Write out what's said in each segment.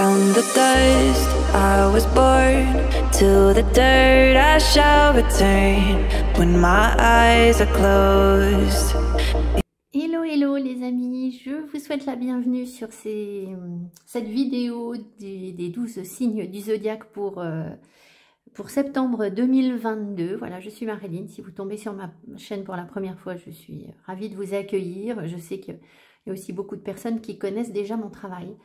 From the dust I was born, to the dirt I shall return when my eyes are closed. Hello, hello les amis, je vous souhaite la bienvenue sur cette vidéo des 12 signes du zodiaque pour septembre 2022. Voilà, je suis Marilyn. Si vous tombez sur ma chaîne pour la première fois, je suis ravie de vous accueillir. Je sais qu'il y a aussi beaucoup de personnes qui connaissent déjà mon travail.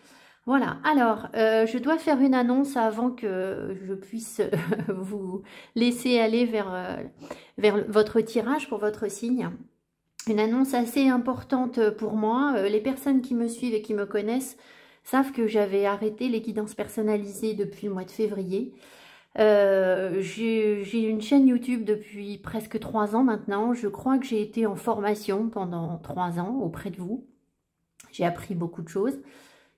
Voilà, alors, je dois faire une annonce avant que je puisse vous laisser aller vers votre tirage pour votre signe. Une annonce assez importante pour moi. Les personnes qui me suivent et qui me connaissent savent que j'avais arrêté les guidances personnalisées depuis le mois de février. J'ai une chaîne YouTube depuis presque 3 ans maintenant. Je crois que j'ai été en formation pendant 3 ans auprès de vous. J'ai appris beaucoup de choses.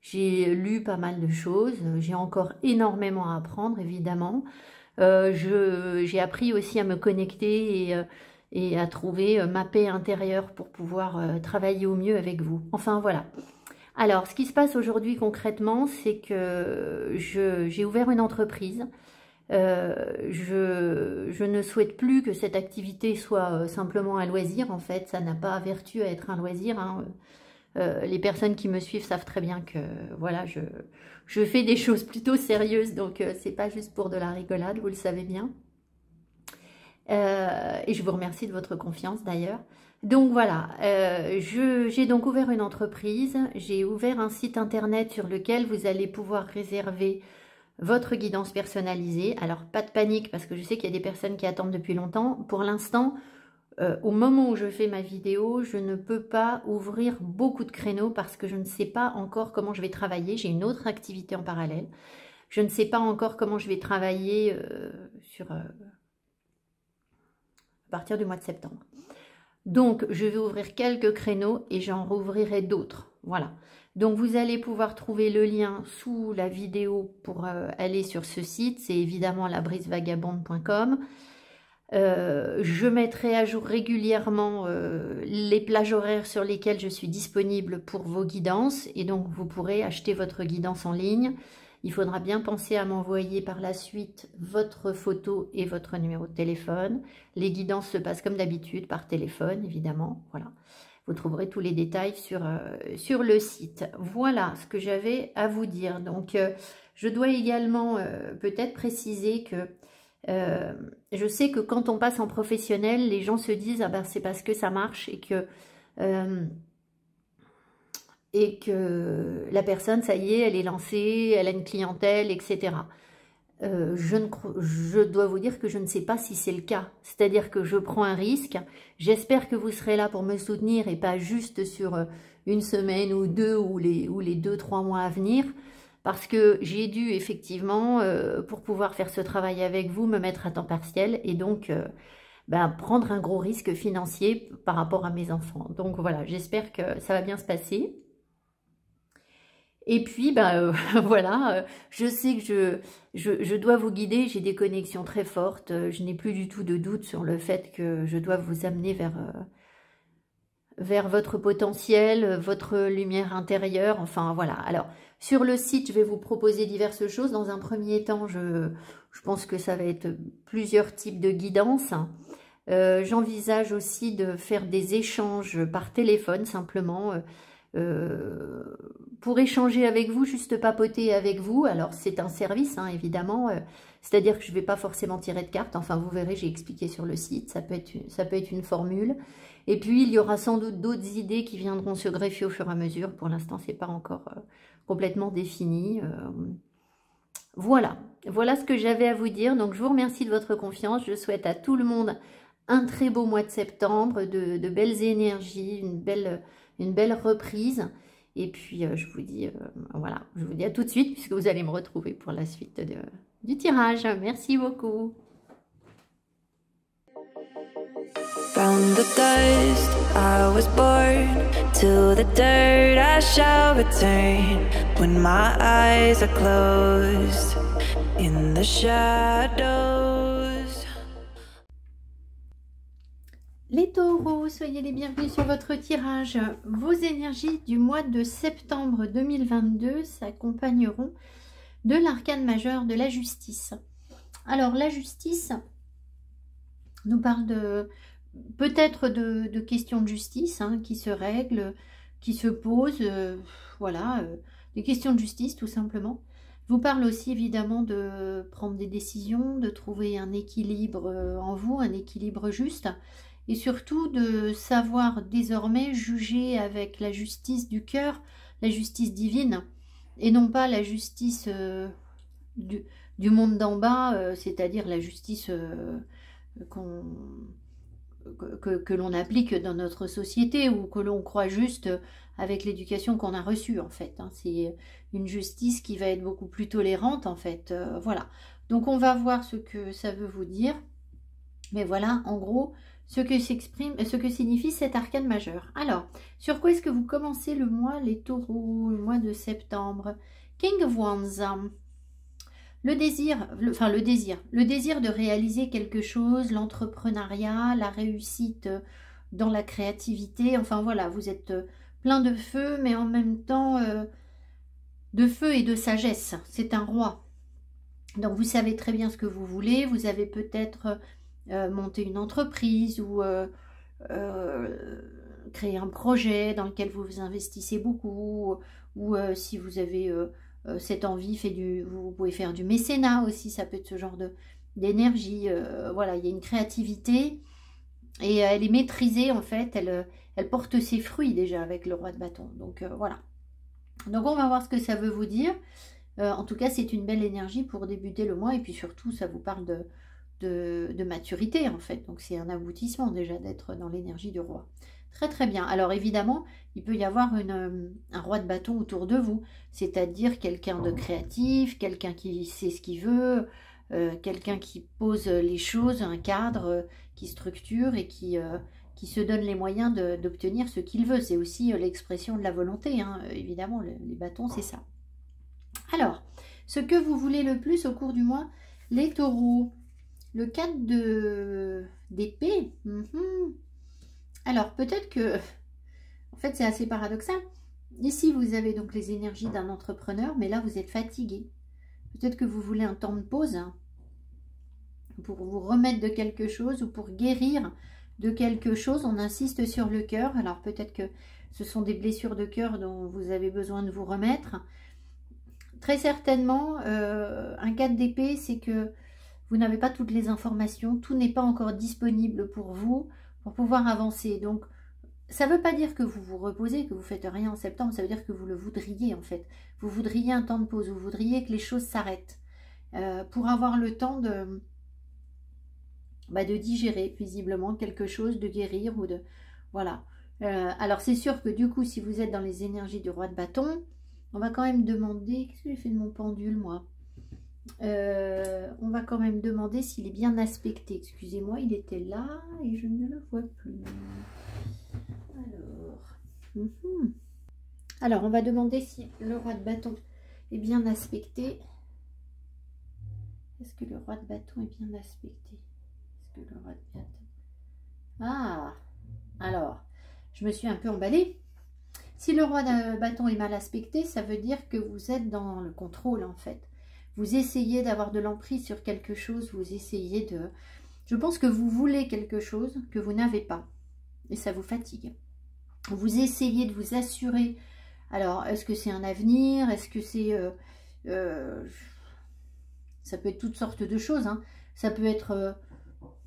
J'ai lu pas mal de choses. J'ai encore énormément à apprendre, évidemment. J'ai appris aussi à me connecter et à trouver ma paix intérieure pour pouvoir travailler au mieux avec vous. Enfin, voilà. Alors, ce qui se passe aujourd'hui concrètement, c'est que j'ai ouvert une entreprise. Je ne souhaite plus que cette activité soit simplement un loisir. En fait, ça n'a pas vertu à être un loisir, hein. Les personnes qui me suivent savent très bien que voilà, je fais des choses plutôt sérieuses, donc c'est pas juste pour de la rigolade, vous le savez bien. Et je vous remercie de votre confiance d'ailleurs. Donc voilà, j'ai donc ouvert une entreprise, j'ai ouvert un site internet sur lequel vous allez pouvoir réserver votre guidance personnalisée. Alors pas de panique parce que je sais qu'il y a des personnes qui attendent depuis longtemps. Pour l'instant, au moment où je fais ma vidéo, je ne peux pas ouvrir beaucoup de créneaux parce que je ne sais pas encore comment je vais travailler. J'ai une autre activité en parallèle. Je ne sais pas encore comment je vais travailler à partir du mois de septembre. Donc, je vais ouvrir quelques créneaux et j'en rouvrirai d'autres. Voilà. Donc, vous allez pouvoir trouver le lien sous la vidéo pour aller sur ce site. C'est évidemment labrisevagabonde.com. Je mettrai à jour régulièrement les plages horaires sur lesquelles je suis disponible pour vos guidances et donc vous pourrez acheter votre guidance en ligne. Il faudra bien penser à m'envoyer par la suite votre photo et votre numéro de téléphone. Les guidances se passent comme d'habitude par téléphone, évidemment. Voilà. Vous trouverez tous les détails sur le site. Voilà ce que j'avais à vous dire. Donc, je dois également peut-être préciser que je sais que quand on passe en professionnel, les gens se disent « Ah ben c'est parce que ça marche » et que la personne, ça y est, elle est lancée, elle a une clientèle, etc. Je dois vous dire que je ne sais pas si c'est le cas. C'est-à-dire que je prends un risque. J'espère que vous serez là pour me soutenir et pas juste sur une semaine ou deux ou les 2-3 mois à venir. Parce que j'ai dû effectivement, pour pouvoir faire ce travail avec vous, me mettre à temps partiel et donc prendre un gros risque financier par rapport à mes enfants. Donc voilà, j'espère que ça va bien se passer. Et puis, voilà, je sais que je dois vous guider, j'ai des connexions très fortes, je n'ai plus du tout de doute sur le fait que je dois vous amener vers votre potentiel, votre lumière intérieure, enfin voilà. Alors, sur le site, je vais vous proposer diverses choses. Dans un premier temps, je pense que ça va être plusieurs types de guidances. J'envisage aussi de faire des échanges par téléphone, simplement, pour échanger avec vous, juste papoter avec vous. Alors, c'est un service, hein, évidemment. C'est-à-dire que je ne vais pas forcément tirer de cartes. Enfin, vous verrez, j'ai expliqué sur le site. Ça peut être une formule. Et puis, il y aura sans doute d'autres idées qui viendront se greffer au fur et à mesure. Pour l'instant, ce n'est pas encore complètement défini. Voilà. Voilà ce que j'avais à vous dire. Donc, je vous remercie de votre confiance. Je souhaite à tout le monde un très beau mois de septembre, de belles énergies, une belle reprise. Et puis, je vous dis, voilà, je vous dis à tout de suite, puisque vous allez me retrouver pour la suite du tirage. Merci beaucoup. From the dust I was born, to the dirt I shall return when my eyes are closed in the shadows. Les taureaux, soyez les bienvenus sur votre tirage. Vos énergies du mois de septembre 2022 s'accompagneront de l'arcane majeur de la justice. Alors, la justice nous parle peut-être de questions de justice hein, qui se règlent, qui se posent, voilà, des questions de justice tout simplement. Vous parle aussi évidemment de prendre des décisions, de trouver un équilibre en vous, un équilibre juste, et surtout de savoir désormais juger avec la justice du cœur, la justice divine, et non pas la justice du monde d'en bas, c'est-à-dire la justice que l'on applique dans notre société ou que l'on croit juste avec l'éducation qu'on a reçue en fait. Hein. C'est une justice qui va être beaucoup plus tolérante en fait. Voilà. Donc on va voir ce que ça veut vous dire. Mais voilà en gros ce que signifie cet arcane majeur. Alors, sur quoi est-ce que vous commencez le mois, les taureaux, le mois de septembre? King of Wands. Le désir de réaliser quelque chose, l'entrepreneuriat, la réussite dans la créativité, enfin voilà, vous êtes plein de feu, mais en même temps de feu et de sagesse. C'est un roi. Donc vous savez très bien ce que vous voulez, vous avez peut-être monté une entreprise ou créé un projet dans lequel vous vous investissez beaucoup, ou si vous avez... cette envie, vous pouvez faire du mécénat aussi, ça peut être ce genre d'énergie. Voilà, il y a une créativité et elle est maîtrisée en fait, elle porte ses fruits déjà avec le roi de bâton. Donc voilà. Donc on va voir ce que ça veut vous dire. En tout cas, c'est une belle énergie pour débuter le mois et puis surtout, ça vous parle de maturité en fait. Donc c'est un aboutissement déjà d'être dans l'énergie du roi. Très très bien. Alors évidemment, il peut y avoir un roi de bâton autour de vous, c'est-à-dire quelqu'un de créatif, quelqu'un qui sait ce qu'il veut, quelqu'un qui pose les choses, un cadre qui structure et qui se donne les moyens d'obtenir ce qu'il veut. C'est aussi l'expression de la volonté, hein. Évidemment, les bâtons, c'est ça. Alors, ce que vous voulez le plus au cours du mois, les taureaux, le 4 d'épée. Alors, peut-être que, en fait, c'est assez paradoxal. Ici, vous avez donc les énergies d'un entrepreneur, mais là, vous êtes fatigué. Peut-être que vous voulez un temps de pause hein, pour vous remettre de quelque chose ou pour guérir de quelque chose. On insiste sur le cœur. Alors, peut-être que ce sont des blessures de cœur dont vous avez besoin de vous remettre. Très certainement, un 4 d'épée, c'est que vous n'avez pas toutes les informations. Tout n'est pas encore disponible pour vous, pour pouvoir avancer. Donc, ça ne veut pas dire que vous vous reposez, que vous ne faites rien en septembre. Ça veut dire que vous le voudriez, en fait. Vous voudriez un temps de pause. Vous voudriez que les choses s'arrêtent. Pour avoir le temps de digérer, visiblement, quelque chose, de guérir ou de... Voilà. Alors, c'est sûr que du coup, si vous êtes dans les énergies du roi de bâton, on va quand même demander... Qu'est-ce que j'ai fait de mon pendule, moi? On va quand même demander s'il est bien aspecté. Excusez-moi, il était là et je ne le vois plus. Alors, on va demander si le roi de bâton est bien aspecté. Est-ce que le roi de bâton est bien aspecté? Est-ce que le roi de bâton... Ah, alors, je me suis un peu emballée. Si le roi de bâton est mal aspecté, ça veut dire que vous êtes dans le contrôle, en fait. Vous essayez d'avoir de l'emprise sur quelque chose, vous essayez de... Je pense que vous voulez quelque chose que vous n'avez pas. Et ça vous fatigue. Vous essayez de vous assurer. Alors, est-ce que c'est un avenir? Est-ce que c'est... ça peut être toutes sortes de choses. Hein. Ça peut être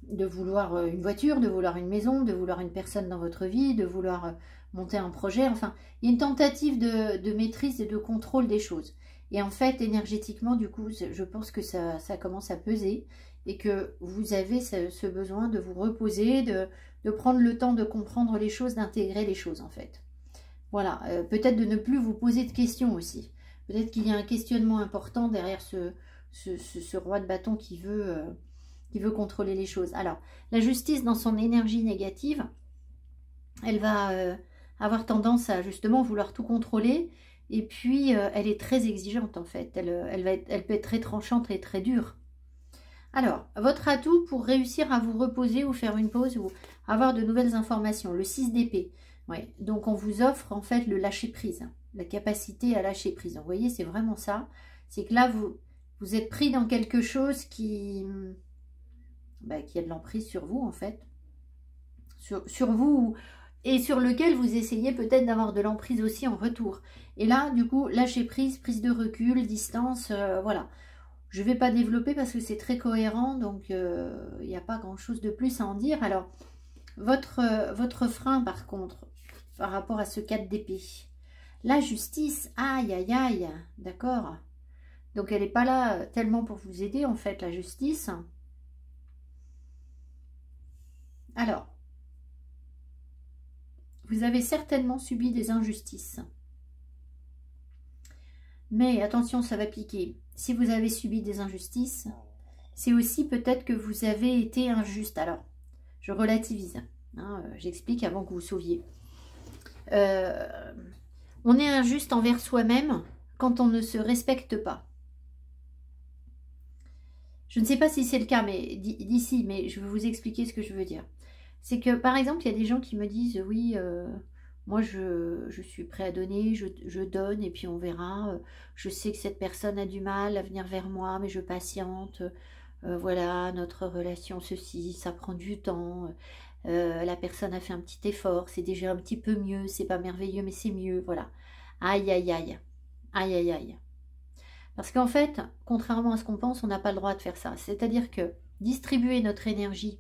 de vouloir une voiture, de vouloir une maison, de vouloir une personne dans votre vie, de vouloir monter un projet. Enfin, il y a une tentative de maîtrise et de contrôle des choses. Et en fait, énergétiquement, du coup, je pense que ça commence à peser et que vous avez ce besoin de vous reposer, de prendre le temps de comprendre les choses, d'intégrer les choses, en fait. Voilà, peut-être de ne plus vous poser de questions aussi. Peut-être qu'il y a un questionnement important derrière ce roi de bâton qui veut contrôler les choses. Alors, la justice, dans son énergie négative, elle va avoir tendance à justement vouloir tout contrôler. Et puis, elle est très exigeante, en fait. Elle peut être très tranchante et très dure. Alors, votre atout pour réussir à vous reposer ou faire une pause ou avoir de nouvelles informations, le 6 d'épée. Ouais, donc, on vous offre, en fait, le lâcher-prise, la capacité à lâcher prise. Vous voyez, c'est vraiment ça. C'est que là, vous êtes pris dans quelque chose qui a de l'emprise sur vous, en fait. Sur vous, et sur lequel vous essayez peut-être d'avoir de l'emprise aussi en retour. Et là, du coup, lâcher prise, prise de recul, distance, voilà. Je ne vais pas développer parce que c'est très cohérent, donc il n'y a pas grand-chose de plus à en dire. Alors, votre frein, par contre, par rapport à ce 4 d'épée, la justice, aïe, aïe, aïe, d'accord. Donc, elle n'est pas là tellement pour vous aider, en fait, la justice. Alors, vous avez certainement subi des injustices. Mais attention, ça va piquer. Si vous avez subi des injustices, c'est aussi peut-être que vous avez été injuste. Alors, je relativise. Hein, j'explique avant que vous sauviez. On est injuste envers soi-même quand on ne se respecte pas. Je ne sais pas si c'est le cas d'ici, mais je vais vous expliquer ce que je veux dire. C'est que, par exemple, il y a des gens qui me disent, oui, moi, je suis prêt à donner, je donne, et puis on verra. Je sais que cette personne a du mal à venir vers moi, mais je patiente. Voilà, notre relation, ceci, ça prend du temps. La personne a fait un petit effort, c'est déjà un petit peu mieux, c'est pas merveilleux, mais c'est mieux, voilà. Aïe, aïe, aïe. Aïe, aïe, aïe. Parce qu'en fait, contrairement à ce qu'on pense, on n'a pas le droit de faire ça. C'est-à-dire que distribuer notre énergie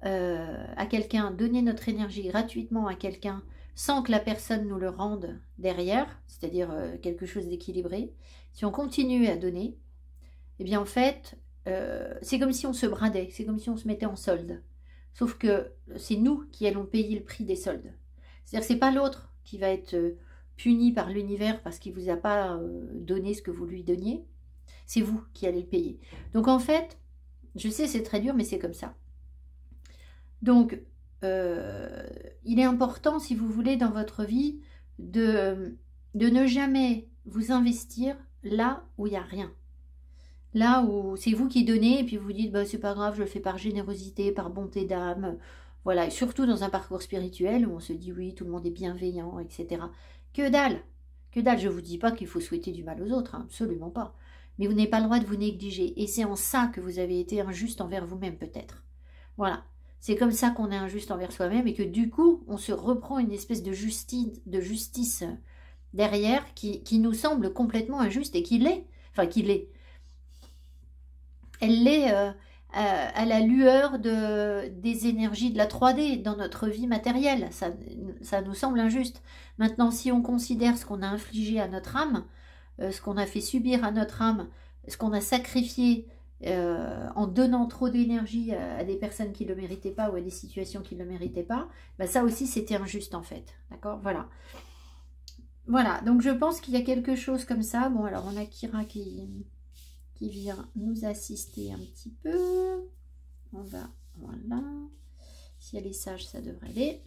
à quelqu'un, donner notre énergie gratuitement à quelqu'un sans que la personne nous le rende derrière, c'est-à-dire quelque chose d'équilibré, si on continue à donner, eh bien en fait, c'est comme si on se bradait, c'est comme si on se mettait en solde. Sauf que c'est nous qui allons payer le prix des soldes. C'est-à-dire que c'est pas l'autre qui va être puni par l'univers parce qu'il ne vous a pas donné ce que vous lui donniez, c'est vous qui allez le payer. Donc en fait, je sais c'est très dur, mais c'est comme ça. Donc, il est important, si vous voulez, dans votre vie, de ne jamais vous investir là où il n'y a rien. Là où c'est vous qui donnez, et puis vous dites, bah, c'est pas grave, je le fais par générosité, par bonté d'âme. Voilà, et surtout dans un parcours spirituel où on se dit, oui, tout le monde est bienveillant, etc. Que dalle! Que dalle, je ne vous dis pas qu'il faut souhaiter du mal aux autres, hein, absolument pas. Mais vous n'avez pas le droit de vous négliger. Et c'est en ça que vous avez été injuste envers vous-même, peut-être. Voilà. C'est comme ça qu'on est injuste envers soi-même et que du coup, on se reprend une espèce de justice derrière qui nous semble complètement injuste et qui l'est. Enfin, qui l'est. Elle l'est à la lueur des énergies de la 3D dans notre vie matérielle. Ça nous semble injuste. Maintenant, si on considère ce qu'on a infligé à notre âme, ce qu'on a fait subir à notre âme, ce qu'on a sacrifié en donnant trop d'énergie à des personnes qui ne le méritaient pas ou à des situations qui ne le méritaient pas, bah ça aussi c'était injuste en fait. D'accord, voilà. Voilà, donc je pense qu'il y a quelque chose comme ça. Bon, alors on a Kira qui vient nous assister un petit peu. On va, voilà. Si elle est sage, ça devrait aller.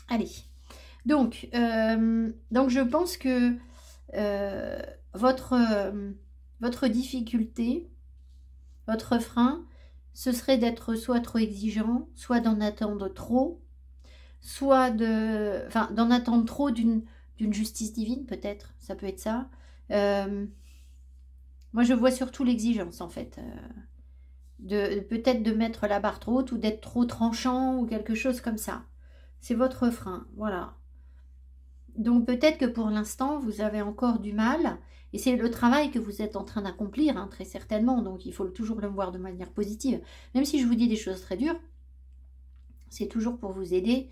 Allez. Donc je pense que votre difficulté, votre frein, ce serait d'être soit trop exigeant, soit d'en attendre trop, soit d'en attendre trop d'une justice divine, peut-être, ça peut être ça. Moi, je vois surtout l'exigence, en fait, peut-être de mettre la barre trop haute ou d'être trop tranchant ou quelque chose comme ça. C'est votre frein, voilà. Donc, peut-être que pour l'instant, vous avez encore du mal. Et c'est le travail que vous êtes en train d'accomplir, hein, très certainement. Donc, il faut toujours le voir de manière positive. Même si je vous dis des choses très dures, c'est toujours pour vous aider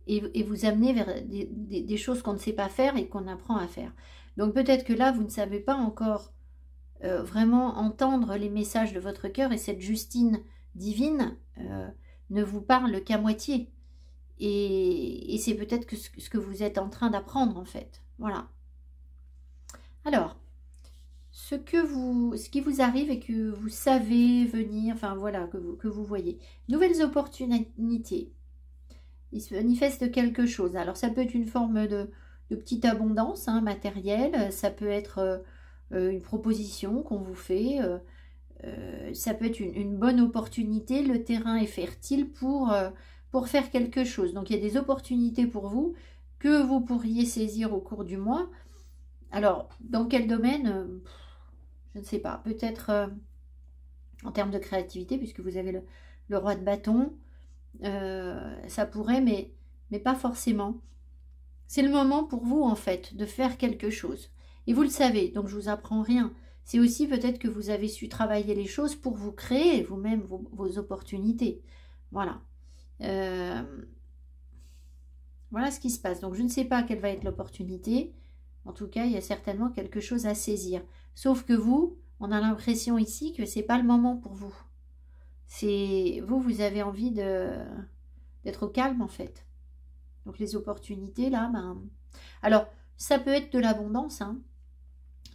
et vous amener vers des choses qu'on ne sait pas faire et qu'on apprend à faire. Donc, peut-être que là, vous ne savez pas encore vraiment entendre les messages de votre cœur et cette Justine divine ne vous parle qu'à moitié. Et c'est peut-être que ce que vous êtes en train d'apprendre, en fait. Voilà. Alors, ce qui vous arrive et que vous savez venir, enfin voilà, que vous voyez. Nouvelles opportunités. Il se manifeste quelque chose. Alors, ça peut être une forme de petite abondance matérielle. Ça peut être une proposition qu'on vous fait. Ça peut être une bonne opportunité. Le terrain est fertile pour faire quelque chose. Donc, il y a des opportunités pour vous que vous pourriez saisir au cours du mois. Alors, dans quel domaine? Je ne sais pas. Peut-être en termes de créativité, puisque vous avez le roi de bâton. Ça pourrait, mais pas forcément. C'est le moment pour vous, en fait, de faire quelque chose. Et vous le savez, donc je vous apprends rien. C'est aussi peut-être que vous avez su travailler les choses pour vous créer vous-même vos opportunités. Voilà. Voilà ce qui se passe. Donc je ne sais pas quelle va être l'opportunité. En tout cas, il y a certainement quelque chose à saisir. Sauf que vous, on a l'impression ici que c'est pas le moment pour vous. C'est vous avez envie d'être au calme en fait. Donc les opportunités là, ben... Alors, ça peut être de l'abondance, hein,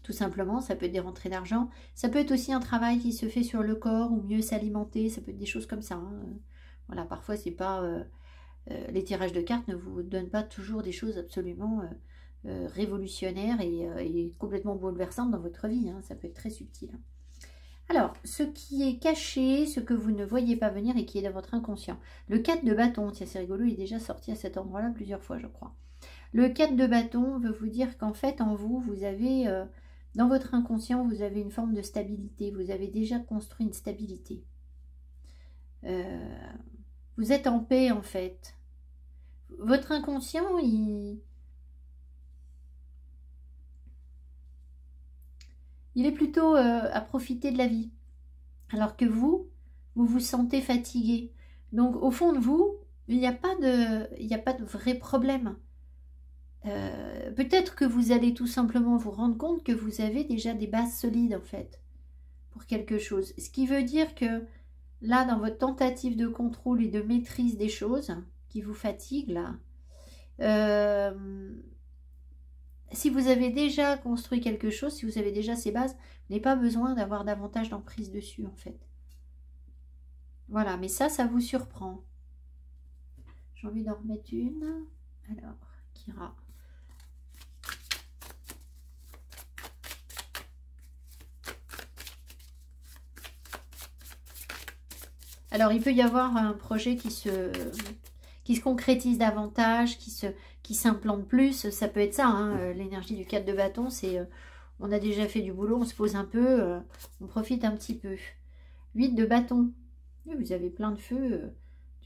tout simplement, ça peut être des rentrées d'argent. Ça peut être aussi un travail qui se fait sur le corps ou mieux s'alimenter, ça peut être des choses comme ça. Hein. Voilà, parfois c'est pas... les tirages de cartes ne vous donnent pas toujours des choses absolument révolutionnaires et complètement bouleversantes dans votre vie. Hein. Ça peut être très subtil. Hein. Alors, ce qui est caché, ce que vous ne voyez pas venir et qui est dans votre inconscient. Le 4 de bâton, tiens, c'est rigolo, il est déjà sorti à cet endroit-là plusieurs fois, je crois. Le 4 de bâton veut vous dire qu'en fait, en vous, vous avez, dans votre inconscient, vous avez une forme de stabilité. Vous avez déjà construit une stabilité. Vous êtes en paix, en fait. Votre inconscient, il est plutôt à profiter de la vie. Alors que vous vous sentez fatigué. Donc, au fond de vous, il n'y a pas de vrai problème. Peut-être que vous allez tout simplement vous rendre compte que vous avez déjà des bases solides, en fait, pour quelque chose. Ce qui veut dire que, là, dans votre tentative de contrôle et de maîtrise des choses, qui vous fatiguent, là, si vous avez déjà construit quelque chose, si vous avez déjà ces bases, vous n'avez pas besoin d'avoir davantage d'emprise dessus, en fait. Voilà, mais ça vous surprend. J'ai envie d'en remettre une. Alors, Kira. Alors, il peut y avoir un projet qui se concrétise davantage, qui s'implante plus. Ça peut être ça, hein, l'énergie du 4 de bâton, c'est on a déjà fait du boulot, on se pose un peu, on profite un petit peu. 8 de bâton. Oui, vous avez plein de feux,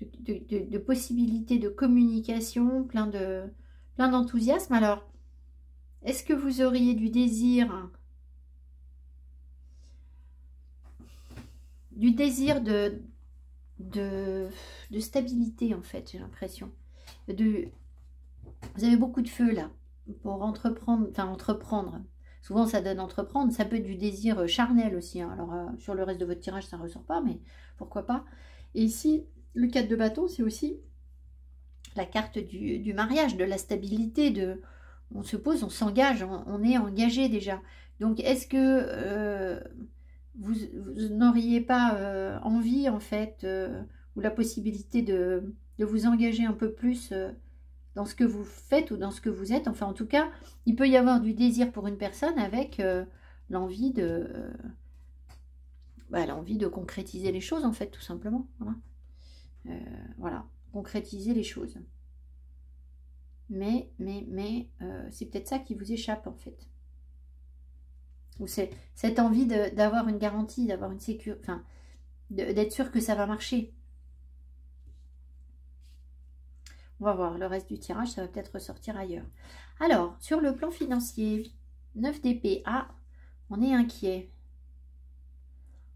de possibilités de communication, plein d'enthousiasme. Alors, est-ce que vous auriez du désir de stabilité, en fait, j'ai l'impression. Vous avez beaucoup de feu, là, pour entreprendre. Souvent, ça donne entreprendre. Ça peut être du désir charnel aussi. Hein. Alors, sur le reste de votre tirage, ça ne ressort pas, mais pourquoi pas. Et ici, le 4 de bâton, c'est aussi la carte du mariage, de la stabilité, on se pose, on s'engage, on est engagé déjà. Donc, est-ce que vous n'auriez pas envie, en fait, ou la possibilité de vous engager un peu plus dans ce que vous faites ou dans ce que vous êtes? Enfin, en tout cas, il peut y avoir du désir pour une personne avec l'envie de concrétiser les choses, en fait, tout simplement. Voilà, voilà, concrétiser les choses. Mais c'est peut-être ça qui vous échappe, en fait. Ou c'est cette envie d'avoir une garantie, d'avoir une sécurité, enfin, d'être sûr que ça va marcher. On va voir le reste du tirage, ça va peut-être ressortir ailleurs. Alors, sur le plan financier, 9 d'épée. Ah, on est inquiet.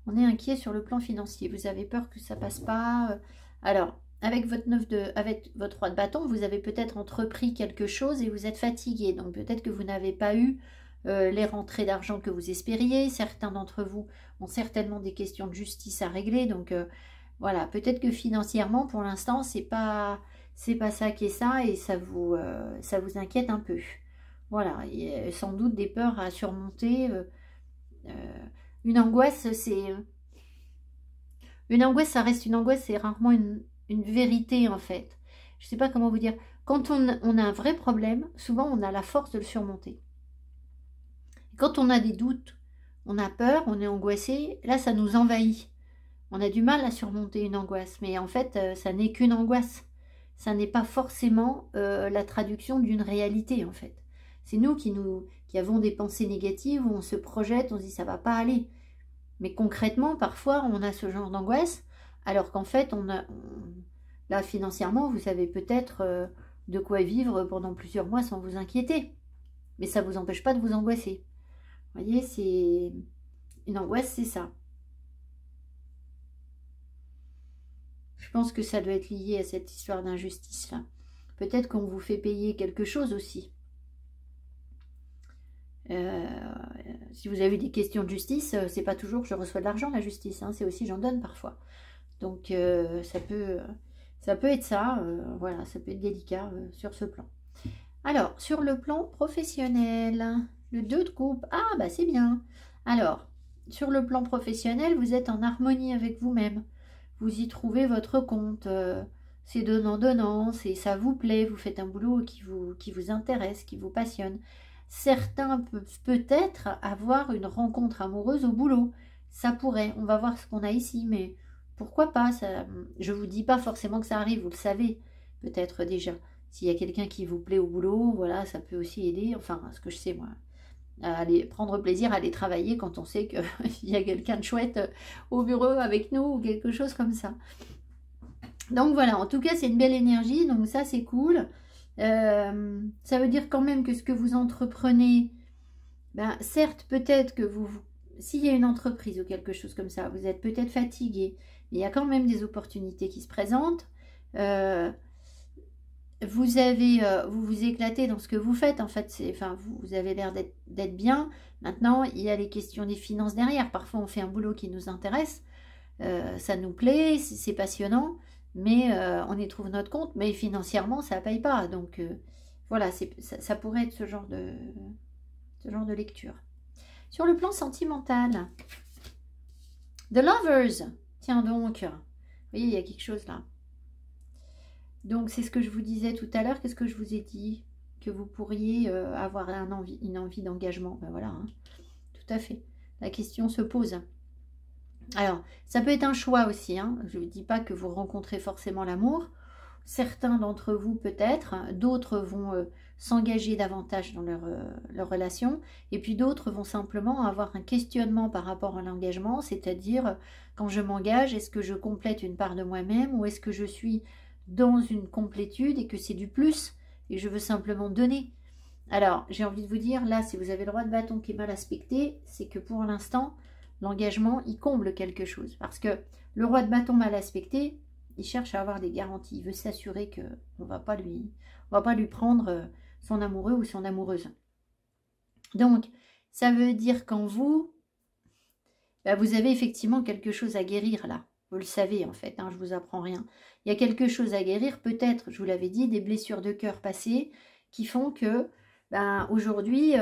On est inquiet sur le plan financier. Vous avez peur que ça passe pas. Alors, avec votre roi de bâton, vous avez peut-être entrepris quelque chose et vous êtes fatigué. Donc, peut-être que vous n'avez pas eu les rentrées d'argent que vous espériez. Certains d'entre vous ont certainement des questions de justice à régler. Donc, voilà, peut-être que financièrement, pour l'instant, c'est pas ça qui est ça et ça vous inquiète un peu. Voilà, il y a sans doute des peurs à surmonter. Une angoisse, une angoisse, ça reste une angoisse, c'est rarement une vérité en fait. Je ne sais pas comment vous dire. Quand on a un vrai problème, souvent on a la force de le surmonter. Quand on a des doutes, on a peur, on est angoissé, là ça nous envahit. On a du mal à surmonter une angoisse, mais en fait ça n'est qu'une angoisse. Ça n'est pas forcément la traduction d'une réalité en fait. C'est nous qui qui avons des pensées négatives, où on se projette, on se dit ça va pas aller. Mais concrètement, parfois, on a ce genre d'angoisse, alors qu'en fait, là, financièrement, vous savez peut-être de quoi vivre pendant plusieurs mois sans vous inquiéter. Mais ça ne vous empêche pas de vous angoisser. Vous voyez, c'est une angoisse, c'est ça. Je pense que ça doit être lié à cette histoire d'injustice-là. Peut-être qu'on vous fait payer quelque chose aussi. Si vous avez des questions de justice, c'est pas toujours que je reçois de l'argent, la justice, hein, c'est aussi j'en donne parfois. Donc ça peut être ça, voilà, ça peut être délicat sur ce plan. Alors, sur le plan professionnel, le 2 de coupe, ah bah c'est bien. Alors, sur le plan professionnel, vous êtes en harmonie avec vous-même. Vous y trouvez votre compte, c'est donnant-donnant, ça vous plaît, vous faites un boulot qui vous intéresse, qui vous passionne. Certains peuvent peut-être avoir une rencontre amoureuse au boulot. Ça pourrait, on va voir ce qu'on a ici, mais pourquoi pas ça, je ne vous dis pas forcément que ça arrive, vous le savez peut-être déjà. S'il y a quelqu'un qui vous plaît au boulot, voilà, ça peut aussi aider, enfin, ce que je sais moi, à aller prendre plaisir à aller travailler quand on sait qu'il y a quelqu'un de chouette au bureau avec nous ou quelque chose comme ça. Donc voilà, en tout cas, c'est une belle énergie, donc ça, c'est cool. Ça veut dire quand même que ce que vous entreprenez, ben, certes, peut-être que s'il y a une entreprise ou quelque chose comme ça, vous êtes peut-être fatigué, mais il y a quand même des opportunités qui se présentent. Vous vous éclatez dans ce que vous faites, en fait, vous avez l'air d'être bien. Maintenant, il y a les questions des finances derrière. Parfois, on fait un boulot qui nous intéresse, ça nous plaît, c'est passionnant, mais on y trouve notre compte, mais financièrement, ça ne paye pas. Donc, voilà, ça pourrait être ce genre de lecture. Sur le plan sentimental, The Lovers, tiens donc, vous voyez, il y a quelque chose là. Donc, c'est ce que je vous disais tout à l'heure. Qu'est-ce que je vous ai dit? Que vous pourriez avoir une envie d'engagement. Ben voilà, hein. Tout à fait. La question se pose. Alors, ça peut être un choix aussi. Hein. Je ne dis pas que vous rencontrez forcément l'amour. Certains d'entre vous peut-être. D'autres vont s'engager davantage dans leur relation. Et puis d'autres vont simplement avoir un questionnement par rapport à l'engagement. C'est-à-dire, quand je m'engage, est-ce que je complète une part de moi-même ou est-ce que je suis dans une complétude et que c'est du plus et je veux simplement donner. Alors, j'ai envie de vous dire, là, si vous avez le roi de bâton qui est mal aspecté, c'est que pour l'instant, l'engagement, il comble quelque chose. Parce que le roi de bâton mal aspecté, il cherche à avoir des garanties. Il veut s'assurer qu'on ne va pas lui prendre son amoureux ou son amoureuse. Donc, ça veut dire qu'en vous, bah, vous avez effectivement quelque chose à guérir là. Vous le savez en fait, hein, je ne vous apprends rien. Il y a quelque chose à guérir, peut-être, je vous l'avais dit, des blessures de cœur passées qui font que ben, aujourd'hui,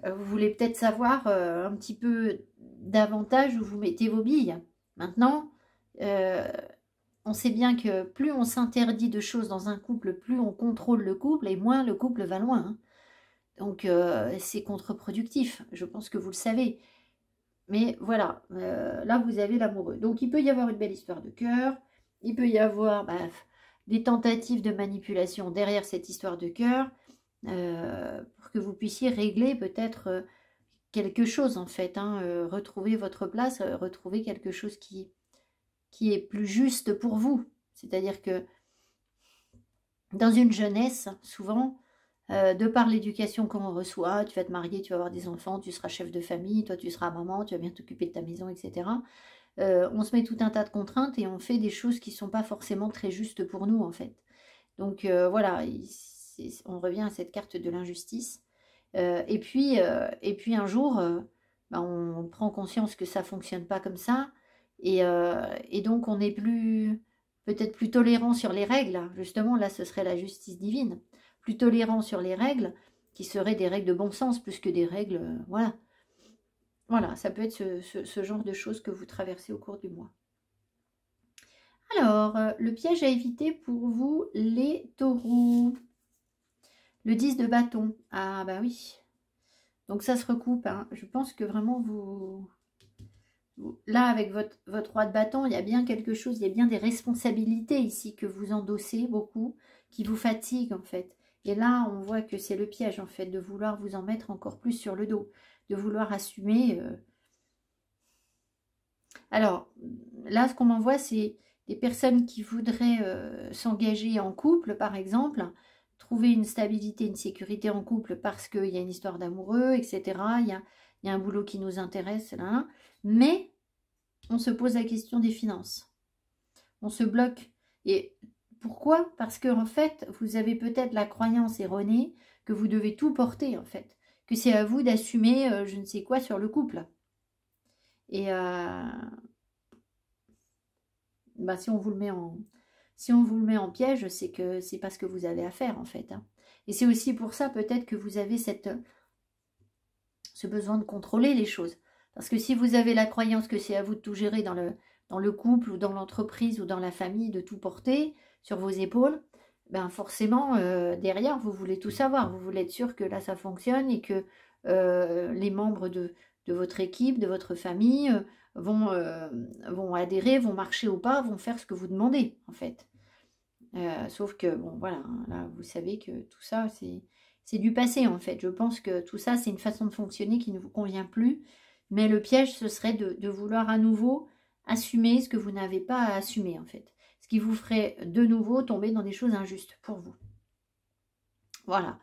vous voulez peut-être savoir un petit peu davantage où vous mettez vos billes. Maintenant, on sait bien que plus on s'interdit de choses dans un couple, plus on contrôle le couple et moins le couple va loin. Hein. Donc, c'est contre-productif, je pense que vous le savez. Mais voilà, là vous avez l'amoureux. Donc il peut y avoir une belle histoire de cœur, il peut y avoir des tentatives de manipulation derrière cette histoire de cœur, pour que vous puissiez régler peut-être quelque chose en fait, hein, retrouver votre place, retrouver quelque chose qui est plus juste pour vous. C'est-à-dire que dans une jeunesse, souvent, de par l'éducation qu'on reçoit, tu vas te marier, tu vas avoir des enfants, tu seras chef de famille, toi tu seras maman, tu vas bien t'occuper de ta maison, etc. On se met tout un tas de contraintes et on fait des choses qui ne sont pas forcément très justes pour nous en fait. Donc voilà, on revient à cette carte de l'injustice. Et puis un jour, on prend conscience que ça ne fonctionne pas comme ça et donc on est peut-être plus tolérant sur les règles. Justement, là ce serait la justice divine. Plus tolérant sur les règles, qui seraient des règles de bon sens, plus que des règles, voilà. Voilà, ça peut être ce genre de choses que vous traversez au cours du mois. Alors, le piège à éviter pour vous, les taureaux. Le 10 de bâton. Ah, bah oui. Donc, ça se recoupe. Hein. Je pense que vraiment, là, avec votre roi de bâton, il y a bien quelque chose, il y a bien des responsabilités ici que vous endossez beaucoup, qui vous fatiguent, en fait. Et là, on voit que c'est le piège, en fait, de vouloir vous en mettre encore plus sur le dos, de vouloir assumer. Alors, là, ce qu'on m'envoie, c'est des personnes qui voudraient s'engager en couple, par exemple, trouver une stabilité, une sécurité en couple parce qu'il y a une histoire d'amoureux, etc. Il y a un boulot qui nous intéresse, là. Mais on se pose la question des finances. On se bloque. Et pourquoi? Parce que en fait, vous avez peut-être la croyance erronée que vous devez tout porter, en fait. Que c'est à vous d'assumer je ne sais quoi sur le couple. Et bah, si on vous le met en piège, c'est que c'est pas ce que vous avez à faire, en fait. Hein. Et c'est aussi pour ça, peut-être, que vous avez ce besoin de contrôler les choses. Parce que si vous avez la croyance que c'est à vous de tout gérer dans le couple ou dans l'entreprise ou dans la famille, de tout porter sur vos épaules, ben forcément, derrière, vous voulez tout savoir. Vous voulez être sûr que là, ça fonctionne et que les membres de votre équipe, de votre famille, vont adhérer, vont marcher au pas, vont faire ce que vous demandez, en fait. Sauf que, bon, voilà, hein, là, vous savez que tout ça, c'est du passé, en fait. Je pense que tout ça, c'est une façon de fonctionner qui ne vous convient plus. Mais le piège, ce serait de vouloir à nouveau assumer ce que vous n'avez pas à assumer, en fait. Ce qui vous ferait de nouveau tomber dans des choses injustes pour vous. Voilà,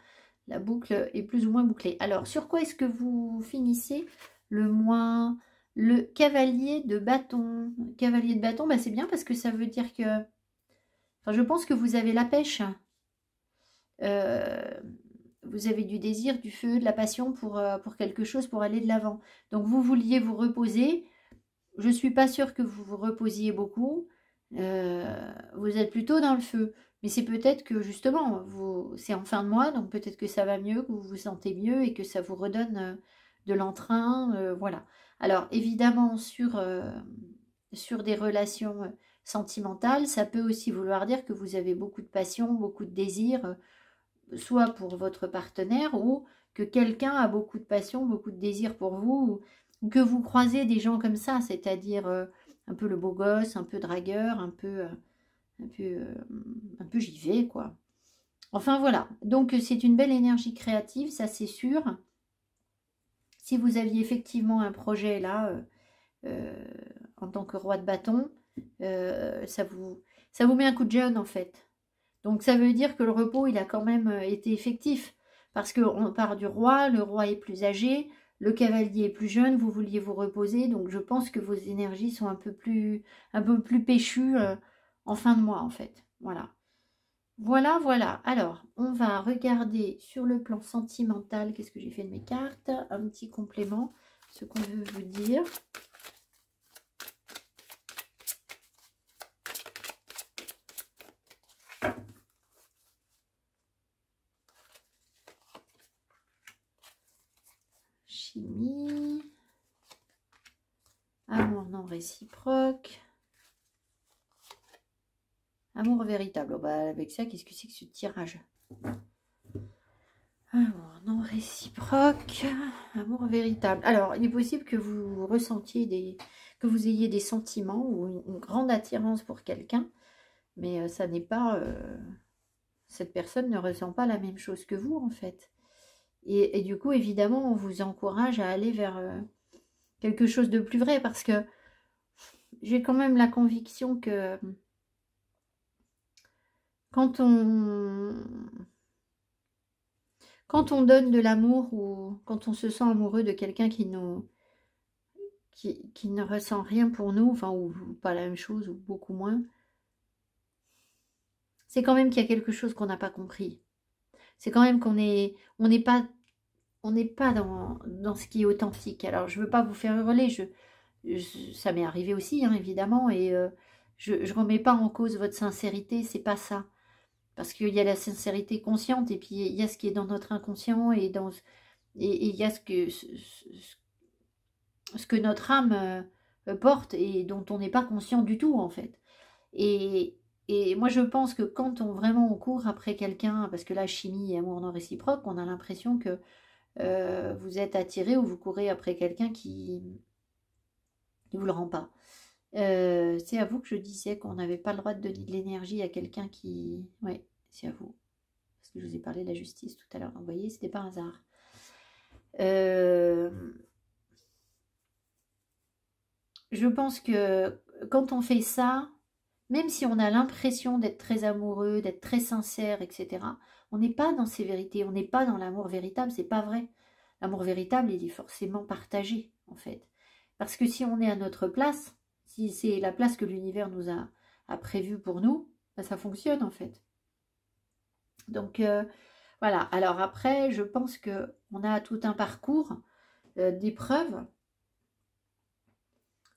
la boucle est plus ou moins bouclée. Alors, sur quoi est-ce que vous finissez le mois? Le cavalier de bâton. Cavalier de bâton, bah, c'est bien parce que ça veut dire que... Enfin, je pense que vous avez la pêche. Vous avez du désir, du feu, de la passion pour quelque chose, pour aller de l'avant. Donc, vous vouliez vous reposer. Je ne suis pas sûre que vous vous reposiez beaucoup. Vous êtes plutôt dans le feu. Mais c'est peut-être que, justement, c'est en fin de mois, donc peut-être que ça va mieux, que vous vous sentez mieux et que ça vous redonne de l'entrain. Voilà. Alors, évidemment, sur des relations sentimentales, ça peut aussi vouloir dire que vous avez beaucoup de passion, beaucoup de désir, soit pour votre partenaire ou que quelqu'un a beaucoup de passion, beaucoup de désir pour vous, ou que vous croisez des gens comme ça, c'est-à-dire un peu le beau gosse, un peu dragueur, un peu j'y vais, quoi. Enfin, voilà. Donc, c'est une belle énergie créative, ça c'est sûr. Si vous aviez effectivement un projet là, en tant que roi de bâton, ça vous met un coup de jeune, en fait. Donc, ça veut dire que le repos, il a quand même été effectif. Parce qu'on part du roi, le roi est plus âgé, le cavalier est plus jeune, vous vouliez vous reposer. Donc, je pense que vos énergies sont un peu plus péchues en fin de mois, en fait. Voilà. Voilà, voilà. Alors, on va regarder sur le plan sentimental. Qu'est-ce que j'ai fait de mes cartes? Un petit complément, ce qu'on veut vous dire. Chimie. Amour non réciproque. Amour véritable. Oh bah avec ça, qu'est-ce que c'est que ce tirage? Amour non réciproque. Amour véritable. Alors, il est possible que vous ressentiez que vous ayez des sentiments ou une grande attirance pour quelqu'un. Mais ça n'est pas... cette personne ne ressent pas la même chose que vous, en fait. Et du coup, évidemment, on vous encourage à aller vers quelque chose de plus vrai. Parce que j'ai quand même la conviction que... Quand on donne de l'amour ou quand on se sent amoureux de quelqu'un qui ne ressent rien pour nous, enfin, ou pas la même chose, ou beaucoup moins, c'est quand même qu'il y a quelque chose qu'on n'a pas compris. C'est quand même on n'est pas dans ce qui est authentique. Alors, je ne veux pas vous faire hurler, ça m'est arrivé aussi, hein, évidemment, et je ne remets pas en cause votre sincérité, c'est pas ça. Parce qu'il y a la sincérité consciente et puis il y a ce qui est dans notre inconscient et il y a ce que notre âme porte et dont on n'est pas conscient du tout, en fait. Et moi, je pense que quand on court après quelqu'un, parce que la chimie et amour non réciproque, on a l'impression que vous êtes attiré ou vous courez après quelqu'un qui ne vous le rend pas. C'est à vous que je disais qu'on n'avait pas le droit de donner de l'énergie à quelqu'un qui... Ouais, c'est à vous. que je vous ai parlé de la justice tout à l'heure. Vous voyez, c'était pas un hasard. Je pense que quand on fait ça, même si on a l'impression d'être très amoureux, d'être très sincère, etc., on n'est pas dans ces vérités, on n'est pas dans l'amour véritable, c'est pas vrai. L'amour véritable, il est forcément partagé, en fait. Parce que si on est à notre place, si c'est la place que l'univers nous a prévue pour nous, ben ça fonctionne, en fait. Donc, voilà. Alors après, je pense qu'on a tout un parcours d'épreuves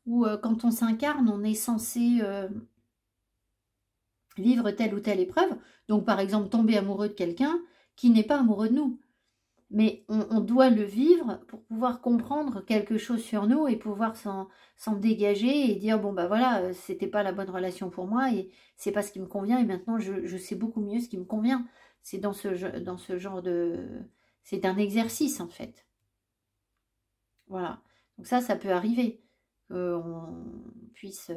où, quand on s'incarne, on est censé vivre telle ou telle épreuve. Donc, par exemple, tomber amoureux de quelqu'un qui n'est pas amoureux de nous. Mais on doit le vivre pour pouvoir comprendre quelque chose sur nous et pouvoir s'en dégager et dire, bon, bah voilà, c'était pas la bonne relation pour moi et c'est pas ce qui me convient et maintenant je sais beaucoup mieux ce qui me convient. C'est dans ce genre de... C'est un exercice, en fait. Voilà. Donc ça peut arriver. On puisse...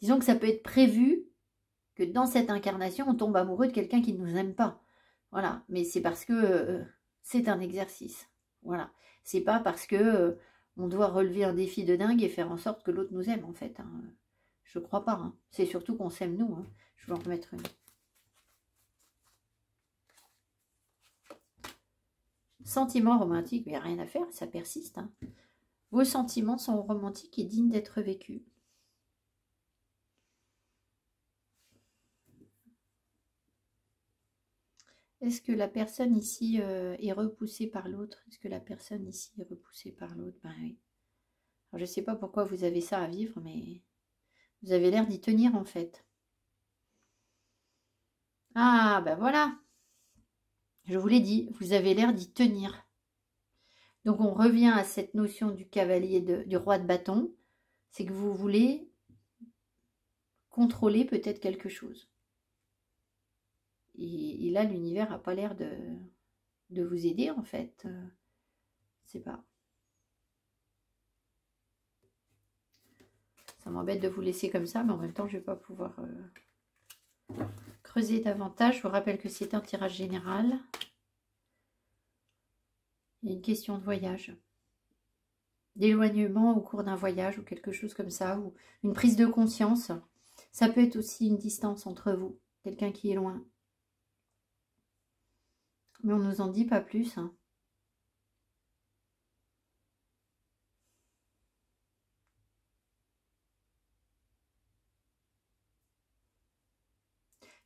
Disons que ça peut être prévu que dans cette incarnation, on tombe amoureux de quelqu'un qui ne nous aime pas. Voilà. Mais c'est parce que c'est un exercice. Voilà. C'est pas parce que on doit relever un défi de dingue et faire en sorte que l'autre nous aime, en fait. Hein. Je crois pas. Hein. C'est surtout qu'on s'aime nous. Hein. Je vais en remettre une. Sentiments romantiques, il n'y a rien à faire, ça persiste. Hein. Vos sentiments sont romantiques et dignes d'être vécus. Est-ce que la personne ici est repoussée par l'autre? Est-ce que la personne ici est repoussée par l'autre? Ben oui. Alors, je ne sais pas pourquoi vous avez ça à vivre, mais vous avez l'air d'y tenir, en fait. Ah, ben voilà. Je vous l'ai dit, vous avez l'air d'y tenir. Donc, on revient à cette notion du cavalier, du roi de bâton. C'est que vous voulez contrôler peut-être quelque chose. Et là, l'univers n'a pas l'air de vous aider, en fait. Je sais pas. Ça m'embête de vous laisser comme ça, mais en même temps, je ne vais pas pouvoir creuser davantage. Je vous rappelle que c'est un tirage général. Il y a une question de voyage. D'éloignement au cours d'un voyage ou quelque chose comme ça, ou une prise de conscience. Ça peut être aussi une distance entre vous, quelqu'un qui est loin. Mais on ne nous en dit pas plus. Hein.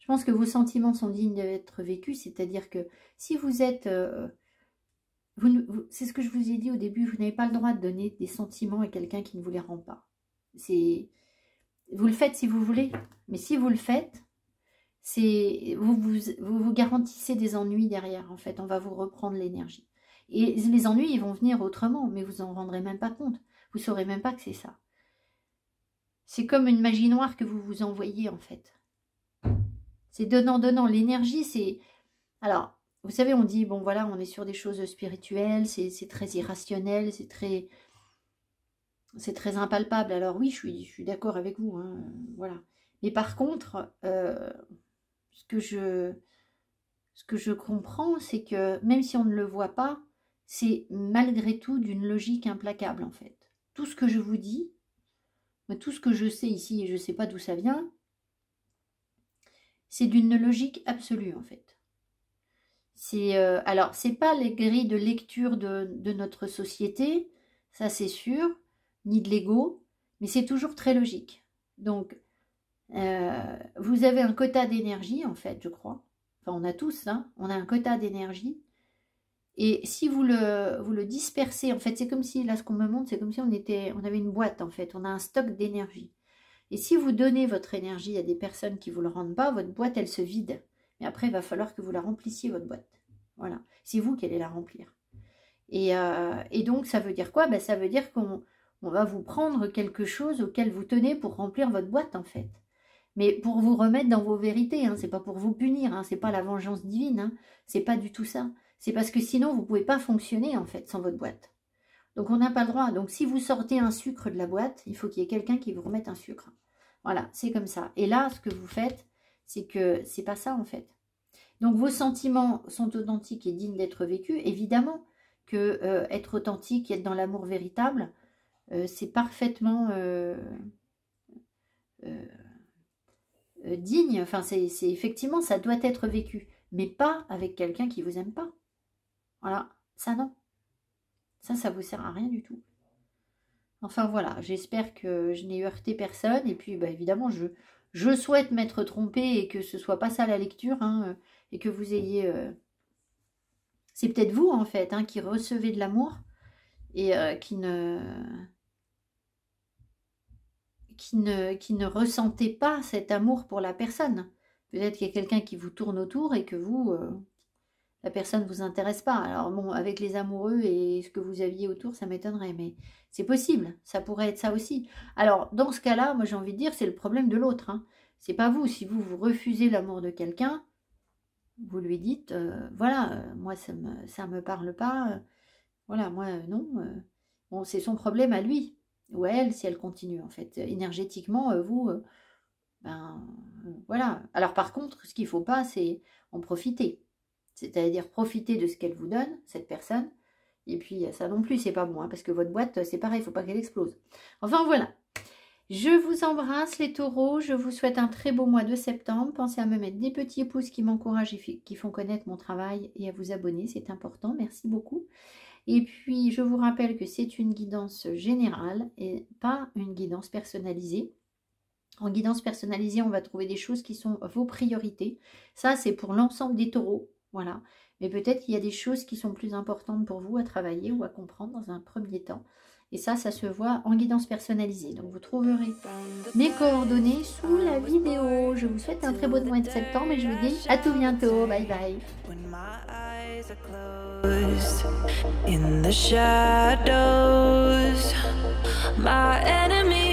Je pense que vos sentiments sont dignes d'être vécus, c'est-à-dire que si vous êtes... c'est ce que je vous ai dit au début, vous n'avez pas le droit de donner des sentiments à quelqu'un qui ne vous les rend pas. Vous le faites si vous voulez, mais si vous le faites, vous garantissez des ennuis derrière, en fait. On va vous reprendre l'énergie. Et les ennuis, ils vont venir autrement, mais vous n'en rendrez même pas compte. Vous ne saurez même pas que c'est ça. C'est comme une magie noire que vous vous envoyez, en fait. C'est donnant. L'énergie, c'est... Alors, vous savez, on dit, bon, voilà, on est sur des choses spirituelles, c'est très irrationnel, c'est très impalpable. Alors oui, je suis d'accord avec vous, hein, voilà. Mais par contre, ce que je comprends, c'est que même si on ne le voit pas, c'est malgré tout d'une logique implacable, en fait. Tout ce que je vous dis, tout ce que je sais ici, et je ne sais pas d'où ça vient, c'est d'une logique absolue, en fait. Alors, c'est pas les grilles de lecture de notre société, ça c'est sûr, ni de l'ego, mais c'est toujours très logique. Donc, vous avez un quota d'énergie, en fait, je crois. Enfin, on a tous, hein, on a un quota d'énergie. Et si vous le dispersez, en fait, c'est comme si, là, ce qu'on me montre, c'est comme si on avait une boîte, en fait. On a un stock d'énergie. Et si vous donnez votre énergie à des personnes qui ne vous le rendent pas, votre boîte, elle se vide. Mais après, il va falloir que vous la remplissiez, votre boîte. Voilà. C'est vous qui allez la remplir. Et donc, ça veut dire quoi? Ben, ça veut dire qu'on va vous prendre quelque chose auquel vous tenez pour remplir votre boîte, en fait. Mais pour vous remettre dans vos vérités, hein, c'est pas pour vous punir, hein, c'est pas la vengeance divine, hein, c'est pas du tout ça. C'est parce que sinon, vous ne pouvez pas fonctionner, en fait, sans votre boîte. Donc, on n'a pas le droit. Donc, si vous sortez un sucre de la boîte, il faut qu'il y ait quelqu'un qui vous remette un sucre. Voilà, c'est comme ça. Et là, ce que vous faites, c'est que c'est pas ça, en fait. Donc vos sentiments sont authentiques et dignes d'être vécus. Évidemment que être authentique et être dans l'amour véritable, c'est parfaitement digne. Enfin, c'est effectivement, ça doit être vécu. Mais pas avec quelqu'un qui vous aime pas. Voilà, ça non. Ça vous sert à rien du tout. Enfin voilà, j'espère que je n'ai heurté personne. Et puis, bah, évidemment, je souhaite m'être trompée et que ce soit pas ça la lecture. Hein, et que vous ayez... c'est peut-être vous, en fait, hein, qui recevez de l'amour et qui ne ressentez pas cet amour pour la personne. Peut-être qu'il y a quelqu'un qui vous tourne autour et que vous... la personne ne vous intéresse pas. Alors bon, avec les amoureux et ce que vous aviez autour, ça m'étonnerait. Mais c'est possible. Ça pourrait être ça aussi. Alors, dans ce cas-là, moi j'ai envie de dire, c'est le problème de l'autre. Hein. C'est pas vous. Si vous refusez l'amour de quelqu'un, vous lui dites, voilà, moi ça me parle pas. Voilà, moi non. Bon, c'est son problème à lui. Ou à elle, si elle continue, en fait. Énergétiquement, vous, voilà. Alors par contre, ce qu'il ne faut pas, c'est en profiter. C'est-à-dire profiter de ce qu'elle vous donne, cette personne. Et puis ça non plus, c'est pas bon, hein, parce que votre boîte, c'est pareil, il ne faut pas qu'elle explose. Enfin voilà. Je vous embrasse les taureaux, je vous souhaite un très beau mois de septembre. Pensez à me mettre des petits pouces qui m'encouragent et qui font connaître mon travail et à vous abonner, c'est important, merci beaucoup. Et puis je vous rappelle que c'est une guidance générale et pas une guidance personnalisée. En guidance personnalisée, on va trouver des choses qui sont vos priorités. Ça, c'est pour l'ensemble des taureaux. Voilà. Mais peut-être qu'il y a des choses qui sont plus importantes pour vous à travailler ou à comprendre dans un premier temps. Et ça se voit en guidance personnalisée. Donc, vous trouverez mes coordonnées sous la vidéo. Je vous souhaite un très beau mois de septembre et je vous dis à tout bientôt. Bye bye. In the shadows, my enemy